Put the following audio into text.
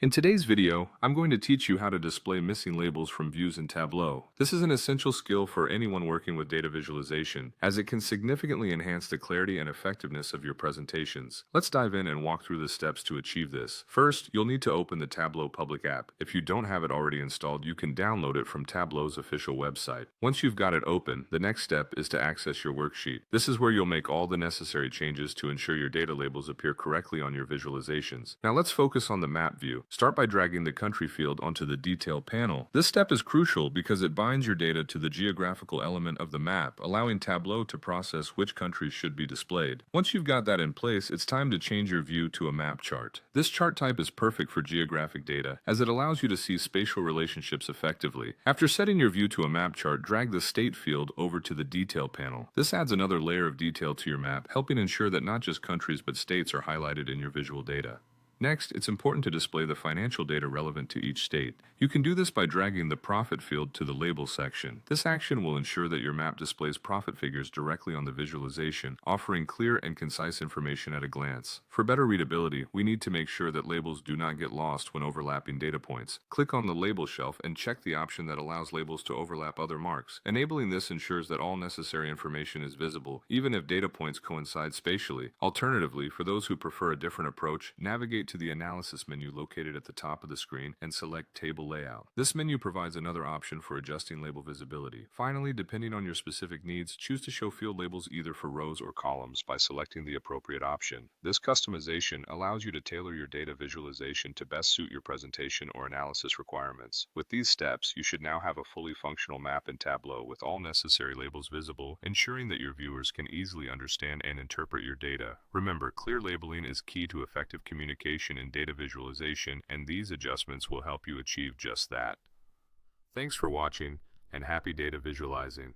In today's video, I'm going to teach you how to display missing labels from views in Tableau. This is an essential skill for anyone working with data visualization, as it can significantly enhance the clarity and effectiveness of your presentations. Let's dive in and walk through the steps to achieve this. First, you'll need to open the Tableau public app. If you don't have it already installed, you can download it from Tableau's official website. Once you've got it open, the next step is to access your worksheet. This is where you'll make all the necessary changes to ensure your data labels appear correctly on your visualizations. Now let's focus on the map view. Start by dragging the country field onto the detail panel. This step is crucial because it binds your data to the geographical element of the map, allowing Tableau to process which countries should be displayed. Once you've got that in place, it's time to change your view to a map chart. This chart type is perfect for geographic data, as it allows you to see spatial relationships effectively. After setting your view to a map chart, drag the state field over to the detail panel. This adds another layer of detail to your map, helping ensure that not just countries but states are highlighted in your visual data. Next, it's important to display the financial data relevant to each state. You can do this by dragging the profit field to the label section. This action will ensure that your map displays profit figures directly on the visualization, offering clear and concise information at a glance. For better readability, we need to make sure that labels do not get lost when overlapping data points. Click on the label shelf and check the option that allows labels to overlap other marks. Enabling this ensures that all necessary information is visible, even if data points coincide spatially. Alternatively, for those who prefer a different approach, navigate to the Analysis menu located at the top of the screen and select Table Layout. This menu provides another option for adjusting label visibility. Finally, depending on your specific needs, choose to show field labels either for rows or columns by selecting the appropriate option. This customization allows you to tailor your data visualization to best suit your presentation or analysis requirements. With these steps, you should now have a fully functional map in Tableau with all necessary labels visible, ensuring that your viewers can easily understand and interpret your data. Remember, clear labeling is key to effective communication in data visualization, and these adjustments will help you achieve just that. Thanks for watching, and happy data visualizing.